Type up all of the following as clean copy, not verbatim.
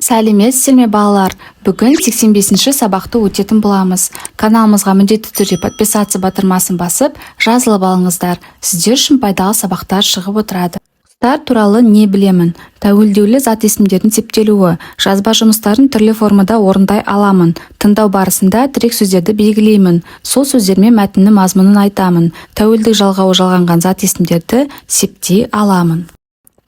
Сәлеметсіздер ме балалар? Бүгін 85-ші сабақты өтетін боламыз. Каналымызға міндетті түрде подписаться батырмасын басып, жазылып алыңыздар. Сіздер үшін пайдалы сабақтар шығып отырады. Құстар туралы не білемін? Тәуелдеулі зат есімдердің септелуі. Жазба жұмыстарын түрлі формада орындай аламын. Тыңдау барысында тірек сөздерді белгілеймін. Сол сөздермен мәтіннің мазмұнын айтамын. Тәуелдік жалғауы жалғанған зат есімдерді септей аламын.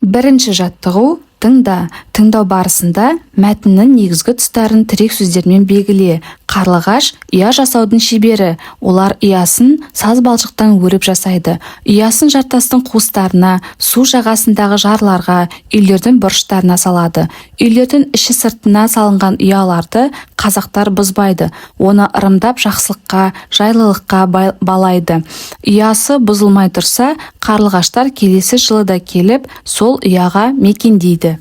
Бірінші жаттығу. Тыңдау барысында мәтіннің негізгі тұстарын тірек сөздермен белгіле. Қарлығаш ұя жасаудың шебері. Олар ұясын саз балшықтан өріп жасайды. Ұясын жартастың қуыстарына, су жағасындағы жарларға, үйлердің бұрыштарына салады. Үйлердің іші сыртына салынған ұяларды қазақтар бұзбайды. Оны ырымдап жақсылыққа, жайлылыққа балайды. Ұясы бұзылмай тұрса, қарлығаштар келесі жылы да келіп, сол ұяға мекендейді.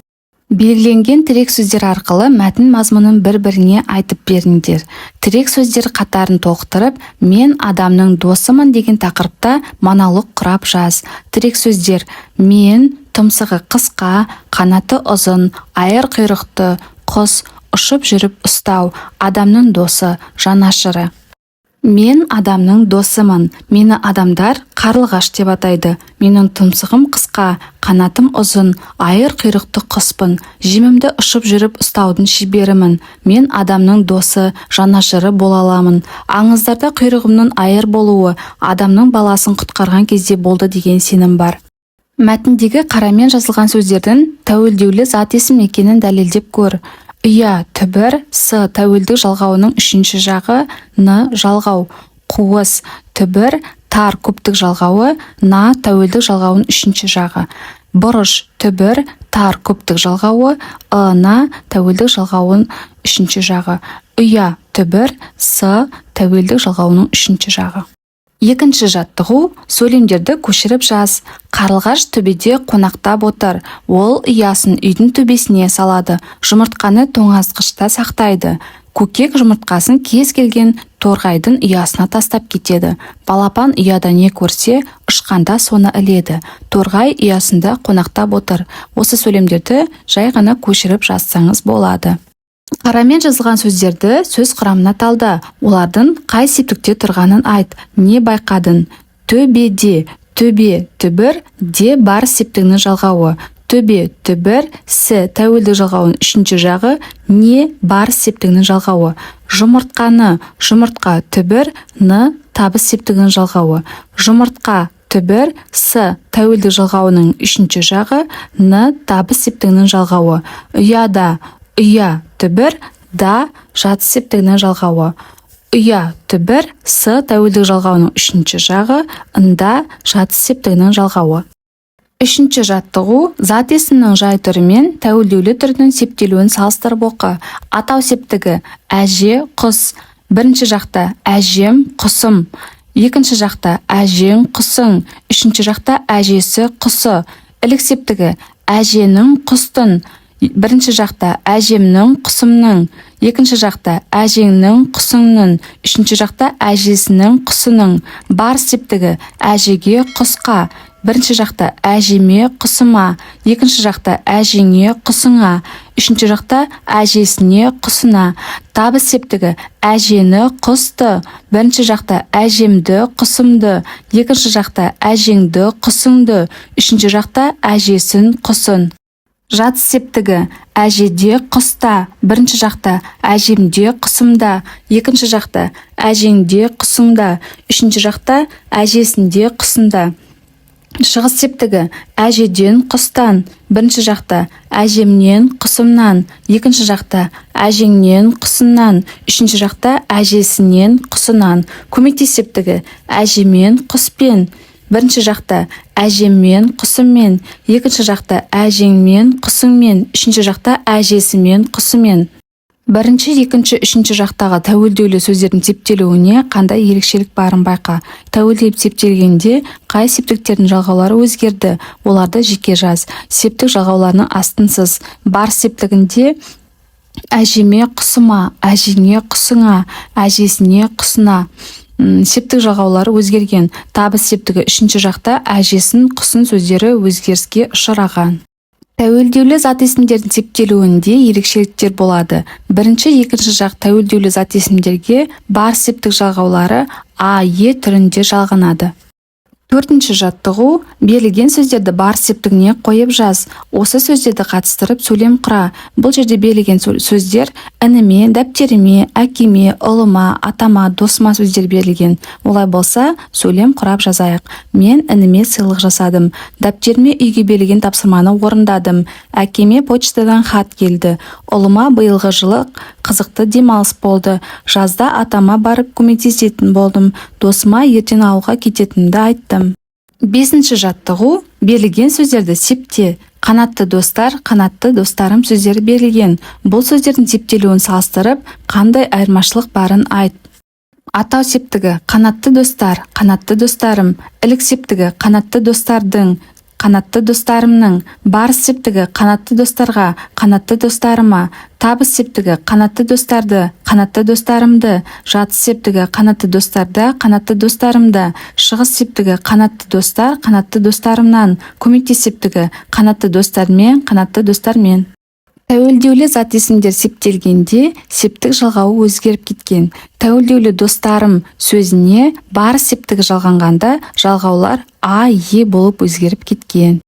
Белгіленген тірек сөздер арқылы мәтін мазмұнын бір-біріне айтып беріңдер. Тірек сөздер қатарын толықтырып, мен адамның досымын деген тақырыпта монолог құрап жаз. Тірек сөздер: мен, тұмсығы қысқа, қанаты ұзын, айыр құйрықты, құс, ұшып жүріп ұстау, адамның досы, жанашыры. Мен адамның досымын. Мені адамдар қарлығаш деп атайды. Менің тұмсығым қысқа, қанатым ұзын, айыр құйрықты құспын. Жемімді ұшып жүріп ұстаудың шеберімін. Мен адамның досы, жанашыры бола аламын. Аңыздарда құйрығымның айыр болуы адамның баласын құтқарған кезде болды деген сенім бар. Мәтіндегі қарамен жазылған сөздердің тәуелдеулі зат есім екенін дәлелдеп көр. Ұя, түбір, с тәуелдік жалғауының үшінші жағы, н жалғау. Қуыс, түбір, тар көптік жалғауы, на тәуелдік жалғауының үшінші жағы. Бұрыш, түбір, тар көптік жалғауы, на тәуелдік жалғауының үшінші жағы. Ұя, түбір, с тәуелдік жалғауының үшінші жағы. Екінші жаттығу. Сөйлемдерді көшіріп жаз. Қарлығаш төбеде қонақтап отыр. Ол ұясын үйдің төбесіне салады. Жұмыртқаны тоңазытқышта сақтайды. Көкек жұмыртқасын кез келген торғайдың ұясына тастап кетеді. Балапан ұяда не көрсе, ұшқанда соны іледі. Торғай ұясында қонақтап отыр. Осы сөйлемдерді жай ғана көшіріп жазсаңыз болады. Қарамен жазылған сөздерді сөз құрамына талда. Олардың қай септікте тұрғанын айт. Не байқадың? Төбеде. Төбе, түбір, де бар септігінің жалғауы. Төбе, түбір, с тәуелдік жалғауының үшінші жағы, не бар септігінің жалғауы. Жұмыртқаны, жұмыртқа, түбір, н табыс септігінің жалғауы. Жұмыртқа, түбір, с тәуелдік жалғауының үшінші жағы, н табыс септігінің жалғауы. Ұяда, ұя, түбір, да жатыс септігінің жалғауы. Ұя, түбір, с тәуелдік жалғауының үшінші жағы, ында жатыс септігінің жалғауы. Үшінші жаттығу. Зат есімнің жай түрі мен тәуелдеулі түрінің септелуін салыстырып оқы. Атау септігі: әже, құс. Бірінші жақта әжем, құсым. Екінші жақта әжең, құсың. Үшінші жақта әжесі, құсы. Ілік септігі: әженің, құстың. Бірінші жақта әжемнің, құсымның. Екінші жақта әжеңнің, құсыңның. Үшінші жақта әжесінің, құсының. Бар септігі: әжеге, құсқа. Бірінші жақта әжеме, құсыма. Екінші жақта әжеңе, құсыңа. Үшінші жақта әжесіне, құсына. Табыс септігі: әжені, құсты. Бірінші жақта әжемді, құсымды. Екінші жақта әжеңді, құсыңды. Үшінші жақта әжесін, құсын. Жатыс септігі: әжеде, құста. Бірінші жақта әжемде, құсымда. Екінші жақта әжеңде, құсыңда. Үшінші жақта әжесінде, құсында. Шығыс септігі: әжеден, құстан. Бірінші жақта әжемнен, құсымнан. Екінші жақта әжеңнен, құсыңнан. Үшінші жақта әжесінен, құсынан. Көмектес септігі: әжемен, құспен. Бірінші жақта әжеммен, құсыммен. Екінші жақта әжеңмен, құсыңмен. Үшінші жақта әжесімен, құсымен. Бірінші, екінші, үшінші жақтағы тәуелдеулі сөздердің септелуіне қандай ерекшелік барын байқа. Тәуелдеп септелгенде қай септіктердің жалғаулары өзгерді? Оларды жеке жаз. Септік жалғауларының астынсыз. Бар септігінде әжеме, құсыма, әжеңе, құсыңа, әжесіне, құсына. Септік жалғаулары өзгерген. Табыс септігі: үшінші жақта әжесін, құсын сөздері өзгеріске ұшыраған. Тәуелдеулі зат есімдердің септелуінде ерекшеліктер болады. Бірінші, екінші жақ тәуелдеулі зат есімдерге бар септік жалғаулары А, Е түрінде жалғанады. Төртінші жаттығу, берілген сөздерді бар септігіне қойып жаз. Осы сөздерді қатыстырып сөйлем құра. Бұл жерде берілген сөздер ініме, дәптеріме, әкеме, ұлыма, атама, досыма сөздер берілген. Олай болса, сөйлем құрап жазайық. Мен ініме сыйлық жасадым. Дәптеріме үйге берілген тапсырманы орындадым. Әкеме почтадан хат келді. Ұлыма биылғы жылы қызықты демалыс болды. Жазда атама барып көмектесетін болдым. Досыма ертең ауылға кететінімді айттым. Бесінші жаттығу, берілген сөздерді септе. Қанатты достар, қанатты достарым сөздері берілген. Бұл сөздердің септелуін салыстырып, қандай айырмашылық барын айт. Атау септігі, қанатты достар, қанатты достарым. Ілік септігі, қанатты достардың, қанатты достарымның. Барыс септігі, қанатты достарға, қанатты достарыма. Табыс септігі, қанатты достарды, қанатты достарымды. Жатыс септігі, қанатты достарды, қанатты достарымды. Шығыс септігі, қанатты достар, қанатты достарымнан. Көмектес септігі, қанатты достармен, қанатты достармен. Тәуелдеулі зат есімдер септелгенде септік жалғауы өзгеріп кеткен. Тәуелдеулі достарым сөзіне бар септігі жалғанғанда жалғаулар А, Е болып өзгеріп кеткен.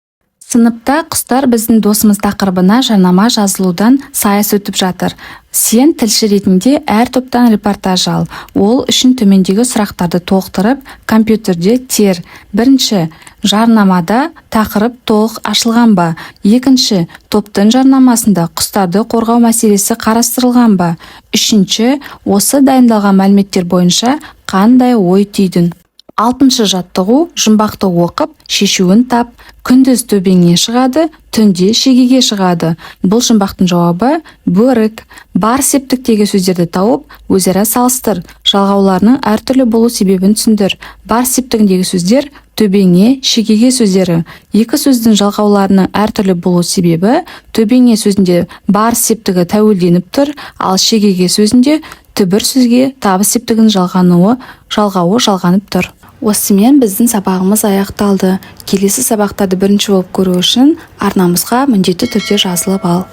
Сыныпта құстар біздің досымыз тақырыбына жарнама жазылудан сайыс өтіп жатыр. Сен тілші ретінде әр топтан репортаж ал. Ол үшін төмендегі сұрақтарды толықтырып, компьютерде тер. Бірінші, жарнамада тақырып толық ашылған ба? Екінші, топтың жарнамасында құстарды қорғау мәселесі қарастырылған ба? Үшінші, осы дайындалған мәліметтер бойынша қандай ой түйдің? Алтыншы жаттығу, жұмбақты оқып, шешуін тап. Күндіз төбеңе шығады, түнде шегеге шығады. Бұл жұмбақтың жауабы бөрік. Бар септіктегі сөздерді тауып, өзара салыстыр. Жалғауларының әртүрлі болу себебін түсіндір. Бар септігіндегі сөздер төбеңе, шегеге сөздері. Екі сөздің жалғауларының әртүрлі болу себебі төбеңе сөзінде бар септігі тәуелденіп тұр, ал шегеге сөзінде түбір сөзге табыс септігінің жалғауы жалғанып тұр. Осымен біздің сабағымыз аяқталды. Келесі сабақтарды бірінші болып көру үшін арнамызға міндетті түрде жазылып ал.